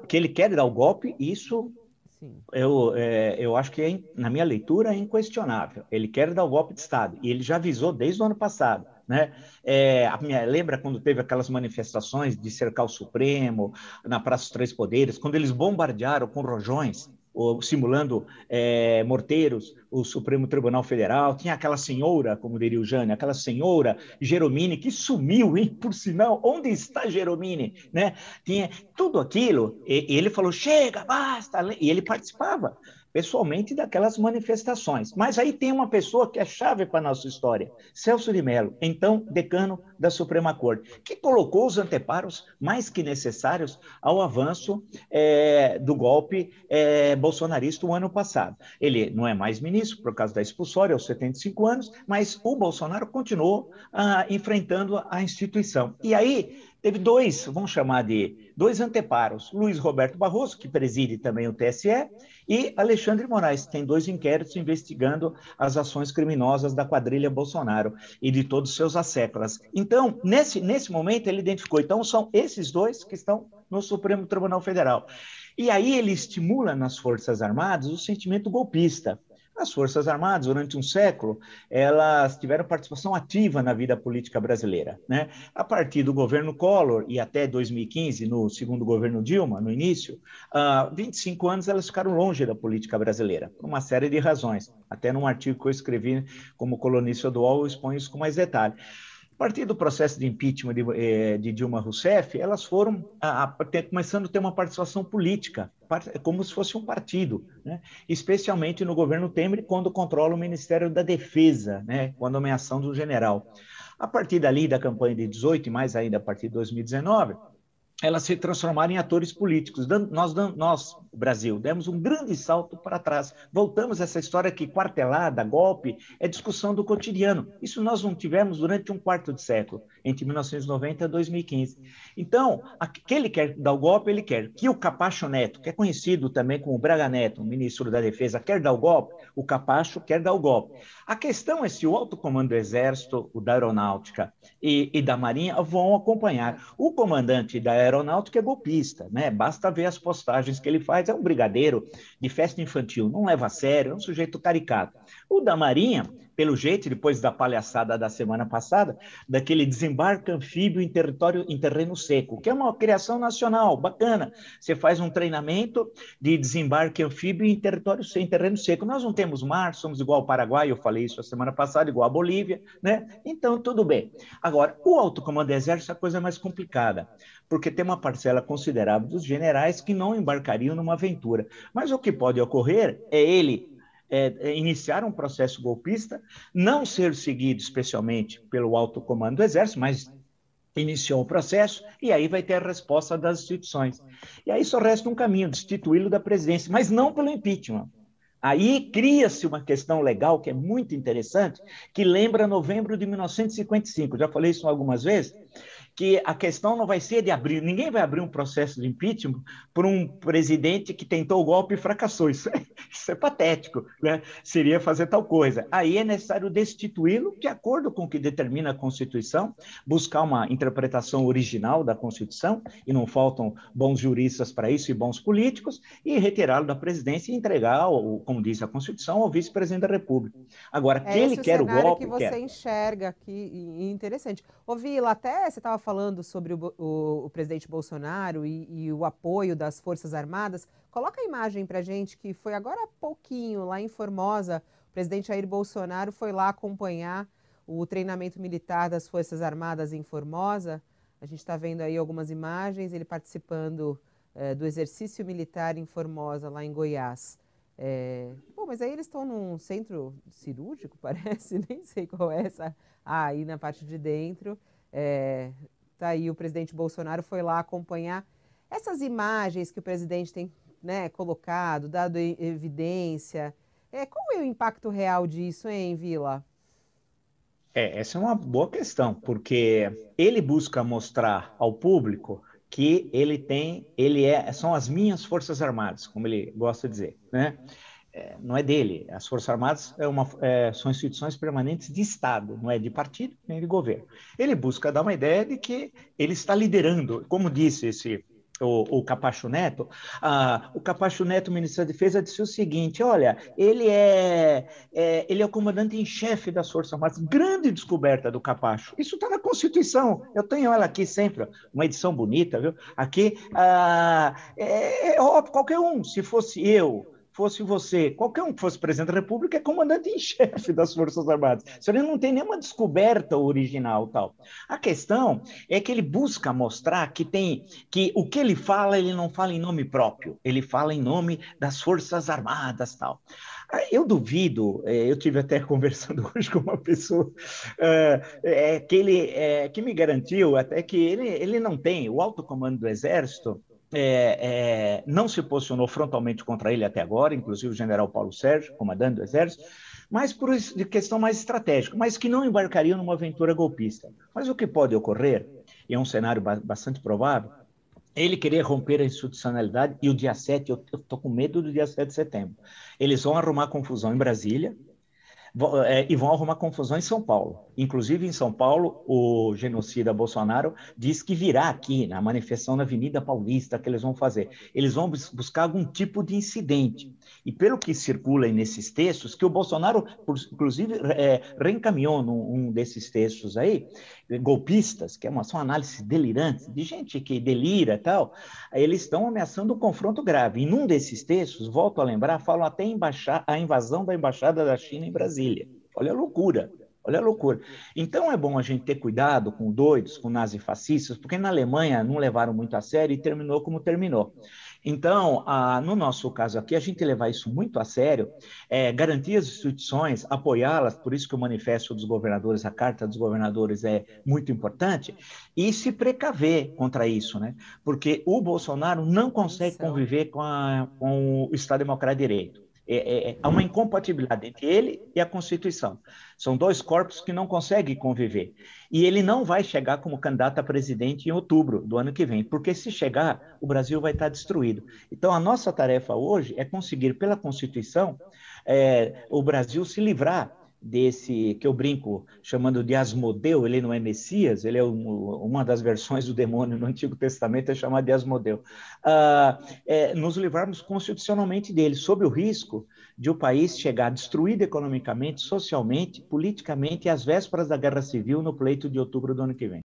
Que ele quer dar o golpe, isso Sim. eu acho que, na minha leitura, é inquestionável. Ele quer dar o golpe de Estado, e ele já avisou desde o ano passado. Né? Lembra quando teve aquelas manifestações de cercar o Supremo, na Praça dos Três Poderes, quando eles bombardearam com rojões, simulando morteiros, o Supremo Tribunal Federal? Tinha aquela senhora, como diria o Jânio, aquela senhora Geromini, que sumiu, hein? Por sinal, onde está Geromini? Né? Tinha tudo aquilo, e ele falou, chega, basta, e ele participava pessoalmente daquelas manifestações. Mas aí tem uma pessoa que é chave para a nossa história, Celso de Mello, então decano da Suprema Corte, que colocou os anteparos mais que necessários ao avanço do golpe bolsonarista o ano passado. Ele não é mais ministro por causa da expulsória aos 75 anos, mas o Bolsonaro continuou enfrentando a instituição. E aí teve vamos chamar de dois anteparos, Luiz Roberto Barroso, que preside também o TSE, e Alexandre Moraes, que tem dois inquéritos investigando as ações criminosas da quadrilha Bolsonaro e de todos os seus asseclas. Então, nesse momento, ele identificou, então são esses dois que estão no Supremo Tribunal Federal. E aí ele estimula nas Forças Armadas o sentimento golpista. As Forças Armadas, durante um século, elas tiveram participação ativa na vida política brasileira. Né? A partir do governo Collor e até 2015, no segundo governo Dilma, no início, 25 anos elas ficaram longe da política brasileira, por uma série de razões. Até num artigo que eu escrevi como colunista do UOL, eu exponho isso com mais detalhe. A partir do processo de impeachment de Dilma Rousseff, elas foram começando a ter uma participação política, como se fosse um partido, né? Especialmente no governo Temer, quando controla o Ministério da Defesa, né? Com a nomeação do general. A partir dali, da campanha de 18 e mais ainda a partir de 2019, elas se transformaram em atores políticos. Nós, Brasil, demos um grande salto para trás. Voltamos a essa história que quartelada, golpe, é discussão do cotidiano. Isso nós não tivemos durante um quarto de século, entre 1990 e 2015. Então, aquele que quer dar o golpe, ele quer que o Capacho Neto, que é conhecido também como Braga Neto, o ministro da Defesa, quer dar o golpe, o Capacho quer dar o golpe. A questão é se o alto comando do Exército, o da Aeronáutica e da Marinha vão acompanhar. O comandante da Aeronáutica é golpista, né? Basta ver as postagens que ele faz, é um brigadeiro de festa infantil, não leva a sério, é um sujeito caricato. O da Marinha, pelo jeito, depois da palhaçada da semana passada, daquele desembarque anfíbio em terreno seco, que é uma criação nacional, bacana. Você faz um treinamento de desembarque anfíbio em terreno seco. Nós não temos mar, somos igual ao Paraguai, eu falei isso a semana passada, igual a Bolívia, né? Então, tudo bem. Agora, o alto comando do Exército é a coisa mais complicada, porque tem uma parcela considerável dos generais que não embarcariam numa aventura. Mas o que pode ocorrer é ele iniciar um processo golpista, não ser seguido especialmente pelo alto comando do Exército, mas iniciou o processo e aí vai ter a resposta das instituições. E aí só resta um caminho, destituí-lo da presidência, mas não pelo impeachment. Aí cria-se uma questão legal que é muito interessante, que lembra novembro de 1955. Já falei isso algumas vezes, que a questão não vai ser de abrir, ninguém vai abrir um processo de impeachment por um presidente que tentou o golpe e fracassou. Isso é patético, né? Seria fazer tal coisa. Aí é necessário destituí-lo de acordo com o que determina a Constituição, buscar uma interpretação original da Constituição, e não faltam bons juristas para isso e bons políticos, e retirá-lo da presidência e entregar, como diz a Constituição, ao vice-presidente da República. Agora, que É ele esse o quer o cenário que golpe, você quer. enxerga aqui, e interessante. Ô, Vila, até você estava falando sobre o presidente Bolsonaro e o apoio das Forças Armadas. Coloca a imagem para gente que foi agora há pouquinho, lá em Formosa, o presidente Jair Bolsonaro foi lá acompanhar o treinamento militar das Forças Armadas em Formosa. A gente está vendo aí algumas imagens, ele participando do exercício militar em Formosa, lá em Goiás. Bom, mas aí eles estão num centro cirúrgico, parece, nem sei qual é essa. Ah, aí na parte de dentro, tá aí o presidente Bolsonaro foi lá acompanhar essas imagens que o presidente tem, né, colocado, dado evidência. Qual é o impacto real disso, hein, Vila? Essa é uma boa questão, porque ele busca mostrar ao público que são as minhas Forças Armadas, como ele gosta de dizer, né? Não é dele. As Forças Armadas são instituições permanentes de Estado, não é de partido nem de governo. Ele busca dar uma ideia de que ele está liderando, como disse esse o Capacho Neto, o Capacho Neto, ministro da Defesa, disse o seguinte: olha, ele é o comandante em chefe das Forças Armadas. Grande descoberta do Capacho. Isso está na Constituição. Eu tenho ela aqui sempre, uma edição bonita, viu? Aqui, óbvio, qualquer um, se fosse eu, fosse você, qualquer um que fosse presidente da República, é comandante em chefe das Forças Armadas. Isso ali não tem nenhuma descoberta original, tal. A questão é que ele busca mostrar que o que ele não fala em nome próprio, ele fala em nome das Forças Armadas, tal. Eu duvido, eu tive até conversando hoje com uma pessoa que me garantiu até que ele não tem o alto comando do Exército. Não se posicionou frontalmente contra ele até agora, inclusive o general Paulo Sérgio, comandante do Exército, mas por questão mais estratégica, mas que não embarcaria numa aventura golpista. Mas o que pode ocorrer, e é um cenário bastante provável, ele querer romper a institucionalidade, e o dia 7, eu estou com medo do dia 7 de setembro. Eles vão arrumar confusão em Brasília, e vão arrumar confusão em São Paulo. Inclusive, em São Paulo, o genocida Bolsonaro diz que virá aqui, na manifestação na Avenida Paulista, que eles vão fazer. Eles vão buscar algum tipo de incidente. E pelo que circula nesses textos, que o Bolsonaro, inclusive, reencaminhou num desses textos aí, golpistas, que são análises delirantes, de gente que delira e tal, eles estão ameaçando um confronto grave. E num desses textos, volto a lembrar, falam até a invasão da Embaixada da China em Brasília. Olha a loucura. Olha a loucura. Então é bom a gente ter cuidado com doidos, com nazifascistas, porque na Alemanha não levaram muito a sério e terminou como terminou. Então, no nosso caso aqui, a gente levar isso muito a sério, garantir as instituições, apoiá-las, por isso que o manifesto dos governadores, a carta dos governadores é muito importante, e se precaver contra isso, né? Porque o Bolsonaro não consegue conviver com o Estado Democrático de Direito. Há uma incompatibilidade entre ele e a Constituição. São dois corpos que não conseguem conviver. E ele não vai chegar como candidato a presidente em outubro do ano que vem, porque se chegar, o Brasil vai estar destruído. Então, a nossa tarefa hoje é conseguir, pela Constituição, o Brasil se livrar desse, que eu brinco chamando de Asmodeu. Ele não é Messias, ele é uma das versões do demônio no Antigo Testamento, é chamado de Asmodeu. Nos livrarmos constitucionalmente dele, sob o risco de o país chegar destruído economicamente, socialmente, politicamente, e às vésperas da Guerra Civil, no pleito de outubro do ano que vem.